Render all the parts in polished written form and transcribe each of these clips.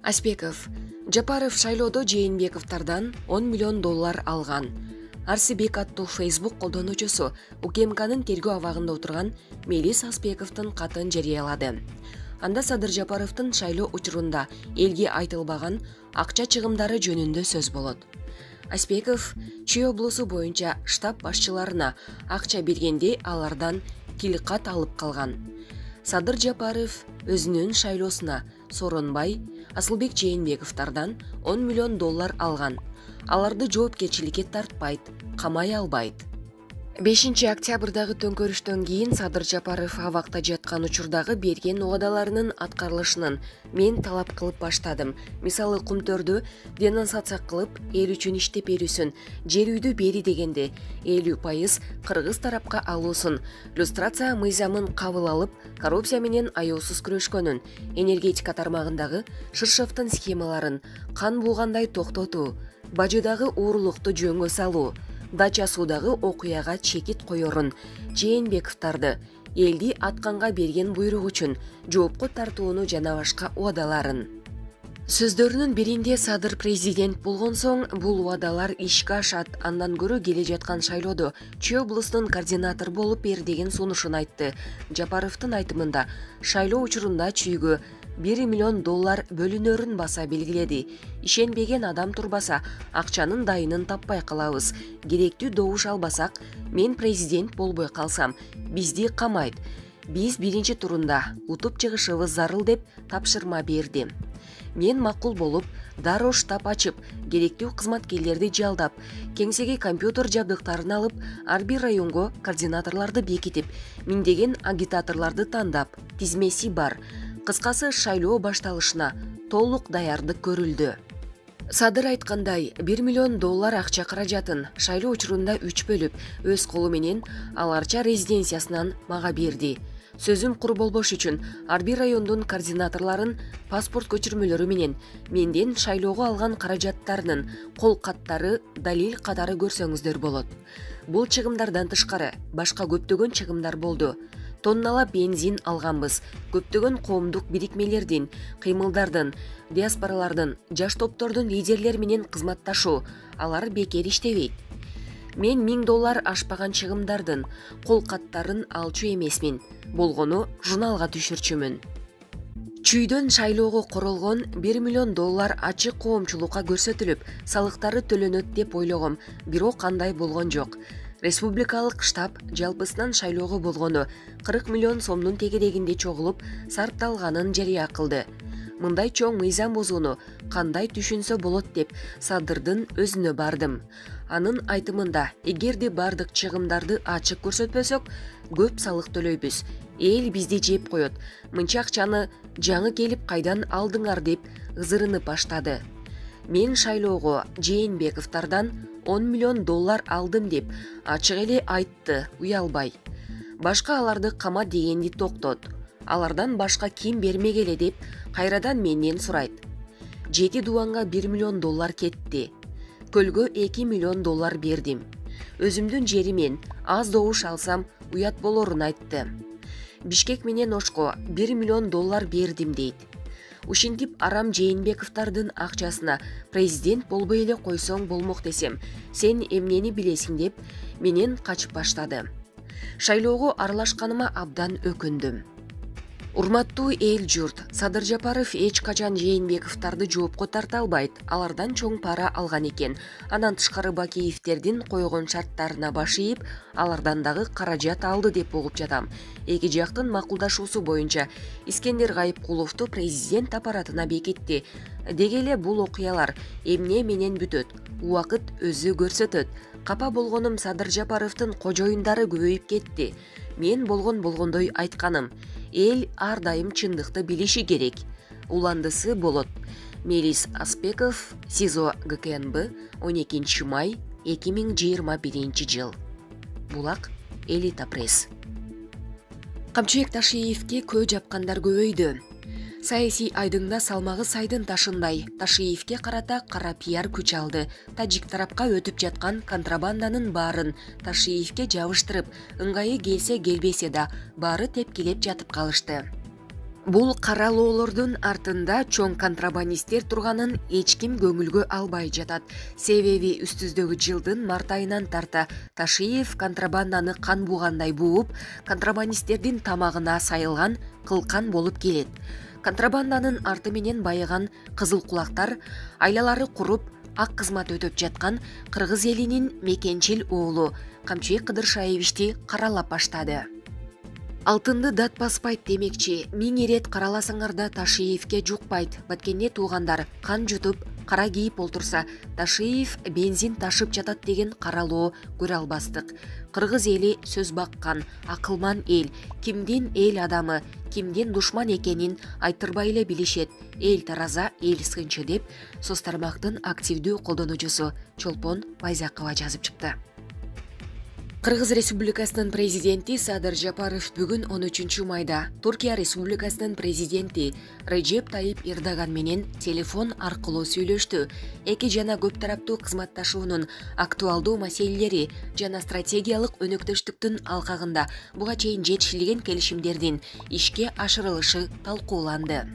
Аспеков. Жапаров шайлоодо Жээнбековдордон 10 миллион доллар алган. Арсибек аттуу Facebook колдонуучусу УКМКнын тергөө абагында отурган Мелис Аспековдун катын жарыялады. Анда Садыр Жапаровдун шайлоо учурунда элге айтылбаган акча чыгымдары жөнүндө сөз болот. Аспеков Чүй облусу боюнча штаб башчыларына акча бергенде алардан килкат алып калган. Садыр Жапаров өзүнүн шайлоосуна Соронбай, Асылбек Жээнбековдордон 10 миллион доллар алган. Аларды жоопкерчиликке тартпайт, камай албайт. 5 октябрдагы төңкөрүштөн кийин Садыр Жапаров абакта жаткан учурдагы берген угадаларынын аткарылышынын мен талап кылып баштадым. Мисалы Кумтөрдү денонсация кылып, эл үчүн иштеп берүүсүн, жер үйдү бери дегенде 50% кыргыз тарапка алуусун, люстрация мыйзамын кабыл алып, коррупция менен аяусуз күрөшкөнүн, энергетика тармагындагы Шыршевдин схемаларын кан булгандай токтотуу, Бажыдагы уурулукту жөнгө салуу, Дача суудагы окуяга чекит коерун, Жээнбековдорду элди атканга берген буйрук үчүн жоопко тартууну жана башка уадаларын. Сөздөрүнүн биринде Садыр президент болгон соң бул уадалар ишке ашат, андан көрө келе жаткан шайлоодо Чүй облусунун координатор болуп бер деген сунушун айтты. Жапаровдун айтымында шайлоо учурунда Чүйгө 1 миллион доллар бөлүнөрүн баса белгиледи. Ишенбеген адам турбаса, акчанын дайынын таппай калабыз. Керектүү добуш албасак, мен президент болбой калсам, бизди камайт. Биз биринчи турунда утуп чыгышыбыз зарыл деп тапшырма берди. Мен макул болуп, дароо штаб ачып, керектүү кызматкерлерди жалдап, кеңсеге компьютер жабдыктарын алып, ар бир районго координаторлорду бекитип, миңдеген агитаторлорду тандап, тизмеси бар. Кыскасы шайлоо башталышына толук даярдык көрүлдү. Садыр айткандай, 1 миллион доллар акча каражатын шайлоо учурунда 3 бөлүп, өз колу менен аларча резиденциясынан мага берди. Сөзүм кур болбош үчүн ар бир райондун координаторлорун паспорт көчүрмөлөрү менен менден шайлоого алган каражаттарынын кол каттары, далил катары көрсөңүздөр болот. Бул чыгымдардан тышкары башка көптөгөн чыгымдар болду. Тонналап бензин алганбыз, көптөгөн коомдук бирикмелердин, кыймылдардын, диаспоралардын, жаш топтордун лидерлери менен кызматташуу, алар бекер иштебейт. Мен 1000 доллар ашпаган чыгымдардын кол каттарын алчу эмесмин, болгону журналга түшүрчүмүн. Чүйдөн шайлоого королгон 1 миллион доллар ачык коомчулукка көрсөтүлүп, салыктары төлөнөт деп ойлогом, бирок кандай болгон жок. Республикалык штаб жалпысынан шайлоого болгону 40 миллион сомдун тегерегинде чогулуп, сарпталганын жарыя кылды. Мындай чоң мыйзам бузууну кандай түшүнсө болот деп Садырдын өзүнө бардым. Анын айтымында, эгерде бардык чыгымдарды ачык көрсөтпөсөк, көп салык төлөйбүз. Эл бизди жеп коет. Мынча акчаны жаңы келип кайдан алдыңар деп ызырынып баштады. Мен шайлоого Жээнбековдордон 10 миллион доллар алдым деп ачык эле айтты, уялбай. Башка аларды кама дегенди токтот. Алардан башка ким бермегеле деп кайрадан менден сурайт. 7 дубанга 1 миллион доллар кетти. Көлгө 2 миллион доллар бердим. Өзүмдүн жеримен аз добуш алсам уят болорун айтты. Бишкек менен Ошко 1 миллион доллар бердим дейт. Ушинтип арам Жээнбековдордун акчасына президент болбой эле койсоң болмок десем, сен эмнени билесиң деп менен качып баштады. Шайлоого аралашканыма абдан өкүндүм. Урматтуу эл журт, Садыр Жапаров эч качан Жээнбековдорду жоопко тарта албайт, алардан чоң пара алган экен. Андан тышкары Бакиевдердин койгон шарттарына баш ийип, алардан дагы каражат алды деп угуп жатам. Эки жактын макулдашуусу боюнча Искендер Гайыпкуловду президент аппаратына бекитти. Дегеле бул окуялар эмне менен бүтөт, убакыт өзү көрсөтөт. Капа болгонум Садыр Жапаровдун кожоюндары көбөйүп кетти. Мен болгондой айтканым, эл ар дайым чындыкты билиши керек. Уландысы болот. Мелис Аспеков, СИЗО ГКНБ, 12 май 2021 жыл. Булак, Элита пресс. Камчыбек Ташиевге көө жапкандар көбөйдү. Саясий айдыңда салмагы сайдын ташындай Ташиевге карата кара пиар күч алды. Тажик тарапка өтүп жаткан контрабанданын баарын Ташиевге жабыштырып, ыңгайы келсе келбесе да баары тепкилеп жатып калышты. Бул каралоолордун артында чоң контрабандисттер турганын эч ким көңүлгө албай жатат. Себеби үстүздөгү жылдын март айынан тарта Ташиев контрабанданы кан буугандай бууп, контрабандисттердин тамагына сайылган кылкан болуп келет. Контрабанданын арты менен байыган кызыл кулактар, айлалары куруп, ак кызмат өтөп жаткан кыргыз элинин мекенчил уулу Камчыбек Кыдыршаевичти каралап баштады. Алтынды дат баспайт демекчи, 1000 ирет караласаңар да Ташиевке жукпайт. Баткенде туугандар кан жутуп, кара кийип олтурса, Ташиев бензин ташып жатат деген каралоо көрө албастык. Кыргыз эли сөз баккан, акылман эл, кимдин эл адамы, кимдин душман экенин айтырбай эле билишет. Эл тараза, эл сынчы деп соц тармактын активдүү колдонуучусу Чолпон Байзакова жазып чыкты. Кыргыз Республикасынын президенти Садыр Жапаров бүгүн 13 майда Туркия Республикасынын президенти Режеп Тайип Эрдоган менен телефон аркылуу сүйлөштү. Эки жана көп тараптуу кызматташуунун актуалдуу маселелери жана стратегиялык өнөктөштүктүн алкагында буга чейин жетишилген келишимдердин ишке ашырылышы талкууланды.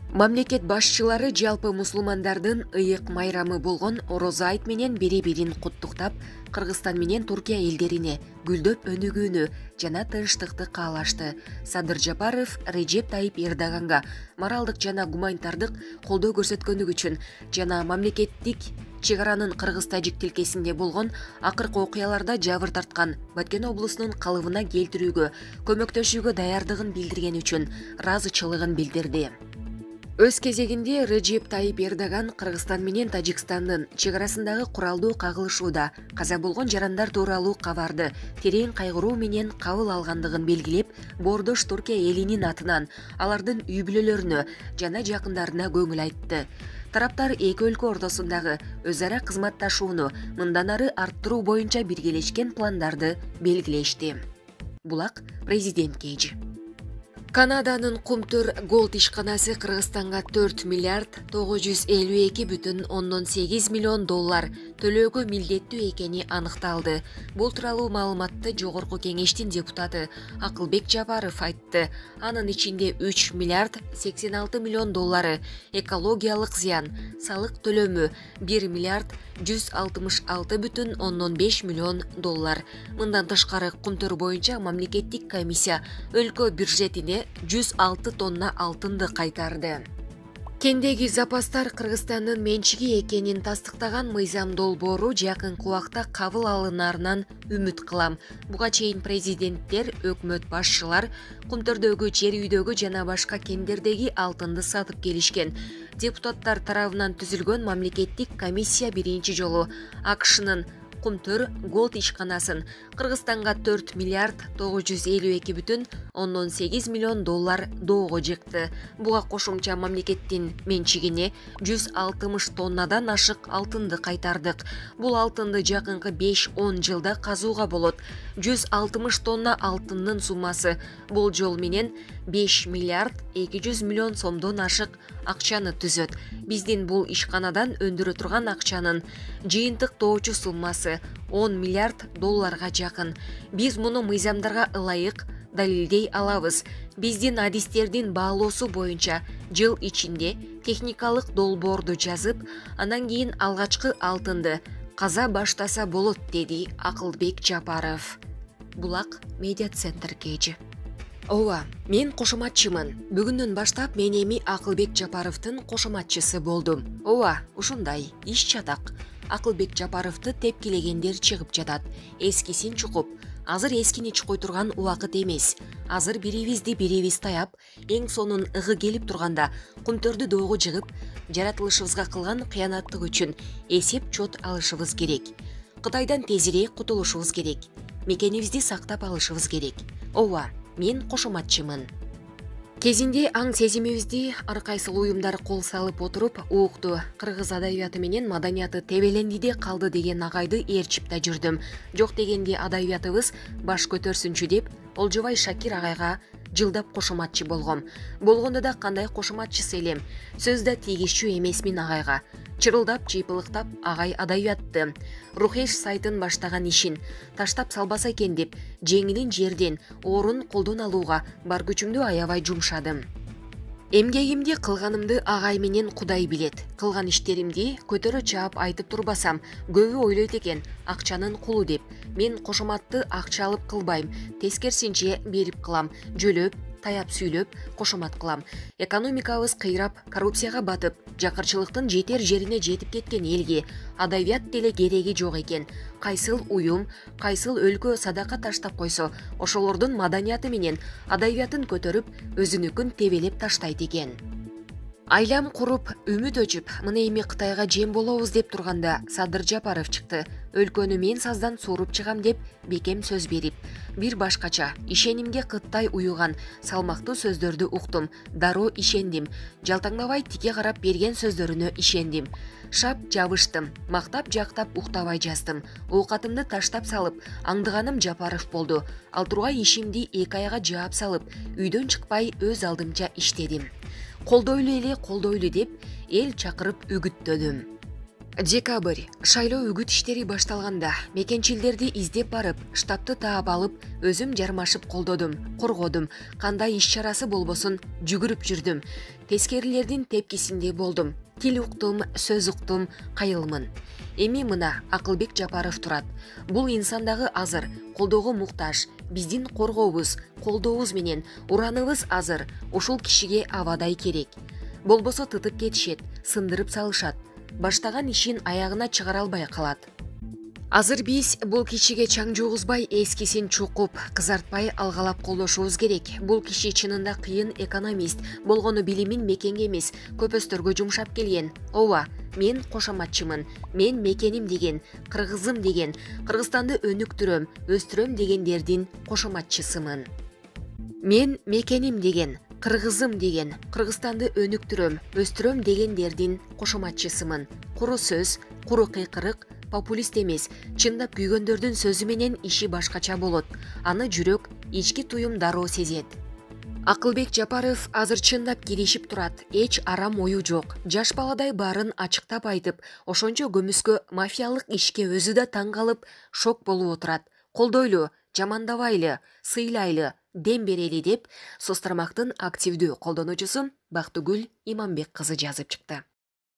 Мамлекет башчылары жалпы мусулмандардын ыйык майрамы болгон Орозо айт менен бири-бирин куттуктап, Кыргызстан менен Туркия элдерине гүлдөп өнүгүүнү жана тынчтыкты каалашты. Садыр Жапаров Режеп Тайип Эрдоганга моралдык жана гуманитардык колдоо көрсөткөнүгү үчүн жана мамлекеттик чек-аранын кыргыз-тажик тилкесинде болгон акыркы окуяларда жабыр тарткан Баткен облусунун калыбына келтирүүгө көмөктөшүүгө даярдыгын билдирген үчүн ыраазычылыгын билдирди. Өз кезегинде Режеп Тайип Эрдоган Кыргызстан менен Тажикстандын чек-арасындагы куралдуу кагылышууда каза болгон жарандар тууралуу кабарды терең кайгыруу менен кабыл алгандыгын белгилеп, Боордош Туркия элинин атынан алардын үй бүлөлөрүнө жана жакындарына көңүл айтты. Тараптар эки өлкө ортосундагы өз ара кызматташууну мындан ары арттыруу боюнча биргелешкен пландарды белгилешти. Булак президент Кейжи. Канаданын Кумтөр Голд ишканасы Кыргызстанга 4 миллиард 952,8 миллион доллар төлөөгө милдеттүү экени аныкталды. Бул тууралуу маалыматты Жогорку кеңештин депутаты Акылбек Жапаров айтты. Анын ичинде 3 миллиард 86 миллион доллары экологиялык зыян, салык төлөмү 1 миллиард 166,5 миллион доллар. Мындан тышкары Кумтөр боюнча мамлекеттик комиссия өлкө бюджетине 106 тонна алтынды кайтарды. Кендеги запастар Кыргызстандын менчиги экенин тастыктаган мыйзам долбоору жакынкы убакта кабыл алынарынан үмүт кылам. Буга чейин президенттер, өкмөт башчылар Кумтөрдөгү, жер үйдөгү жана башка кендердеги алтынды сатып келишкен. Депутаттар тарабынан түзүлгөн мамлекеттик комиссия биринчи жолу АКШнын Кумтөр Голд ишканасын Кыргызстанга 4 миллиард 952,8 миллион доллар доого жыкты. Буга кошумча мамлекеттин менчигине 160 тоннадан ашык алтынды кайтардык. Бул алтынды жакынкы 5-10 жылда казууга болот. 160 тонна алтындын суммасы бул жол менен 5 миллиард 200 миллион сомдон ашык акчаны түзөт. Биздин бул ишканадан өндүрө турган акчанын жыйынтыктоочу суммасы 10 миллиард долларга жакын. Биз муну мыйзамдарга ылайык далилдей алабыз. Биздин адистердин баалоосу боюнча жыл ичинде техникалык долбоорду жазып, анан кийин алгачкы алтынды каза баштаса болот, деди Акылбек Жапаров. Булак медиа центр Кейжи. Ооба, мен кошоматчымын. Бүгүндөн баштап мен эми Акылбек Жапаровдун кошоматчысы болдум. Ооба, ушундай иш чатак. Акылбек Жапаровду тепкилегендер чыгып жатат. Эскисин чукуп, азыр эскини чукой турган убакыт эмес. Азыр бирибиз таяп, эң сонун ыгы келип турганда Кумтөрдү доого жыгып, жаратылышыбызга кылган кыянаттык үчүн эсеп чот алышыбыз керек. Кытайдан тезирээк кутулушубуз керек. Мекенибизди сактап алышыбыз керек. Ооба, мен кошоматчымын. Кезинде аң сезимибизди ар кайсыл уюмдар кол салып отуруп, уукту кыргыз адабияты менен маданияты тебелендиде калды деген агайды ээрчип да жүрдүм. Жок дегенде адабиятыбыз баш көтөрсүнчү деп Олжобай Шакир агайга жылдап кошоматчы болгом. Болгондо да кандай кошоматчысы элем. Сөз да тийгизчү эмесмин агайга. Чырылдап, чыйпылыктап агай адабиятты, Рухеш сайтын баштаган ишин таштап салбаса экен деп, жеңилин жерден, орун колдон алууга бар күчүмдү аябай жумшадым. Эмгегимди кылганымды агай менен Кудай билет. Кылган иштеримди көтөрө чаап айтып турбасам, көбү ойлойт экен, акчанын кулу деп. Мен кошоматты акча алып кылбайм, тескерисинче берип кылам, жөлөп, таяп сүйлөп, кошомат кылам. Экономикабыз кыйрап, коррупцияга батып, жакырчылыктын жетер жерине жетип кеткен элге адабият деле кереги жок экен. Кайсыл уюм, кайсыл өлкө садака таштап койсо, ошолордун маданияты менен адабиятын көтөрүп, өзүнүкүн тебелеп таштайт экен. Айлам куруп, үмүт өчүп, мына эми Кытайга жем болобуз деп турганда Садыр Жапаров чыкты. Өлкөнү мен саздан сууруп чыгам деп бекем сөз берип, бир башкача ишенимге кыттай уюган салмактуу сөздөрдү уктум, дароо ишендим. Жалтаңдабай тике карап берген сөздөрүнө ишендим. Шап жабыштым, мактап жактап уктабай жаздым. Оокатымды таштап салып, аңдыганым Жапаров болду. Ал тургай ишимди 2 айга жаап салып, үйдөн чыкпай өз алдымча иштедим. Колдойлу деп эл чакырып үгүттөдүм. Декабрь. Шайлоо үгүт иштери башталганда мекенчилдерди издеп барып, штабты таап алып, өзүм жармашып колдодум, коргодум. Кандай иш чарасы болбосун жүгүрүп жүрдүм. Тескерилердин тепкисинде болдум. Тил уктум, сөз уктум, кайылмын. Эми мына Акылбек Жапаров турат. Бул инсандагы азыр, колдоого муктаж. Биздин коргообуз, колдообуз менен ураныбыз азыр. Ушул кишиге абадай керек. Болбосо тытып кетишет, сындырып салышат. Баштаган ишин аягына чыгара албай калат. Азыр биз бул кишиге чаң жугузбай, эскисин чукуп, кызартпай алгалап колдошубуз керек. Бул киши чынында кыйын экономист, болгону билимин мекенге эмес, көпөстөргө жумшап келген. Ооба, мен кошоматчымын, мен мекеним деген, кыргызым деген, Кыргызстанды өнүктүрөм, өстүрөм дегендердин кошоматчысымын. Мен мекеним деген, кыргызым деген, Кыргызстанды өнүктүрөм, өстүрөм дегендердин кошоматчысымын. Куру сөз, куру кыйкырык, популист эмес, чындап күйгөндөрдүн сөзү менен иши башкача болот. Аны жүрөк, ички туюм дароо сезет. Акылбек Жапаров азыр чындап киришип турат. Эч арам ою жок. Жаш баладай баарын ачыктап айтып, ошончо көмүскө мафиялык ишке өзү да таң калып, шок болуп отурат. Колдойлу, жамандабайлы, сыйлайлы, дем берели деп соц тармактын активдүү колдонуучусу Бактыгүл Иманбек кызы жазып чыкты.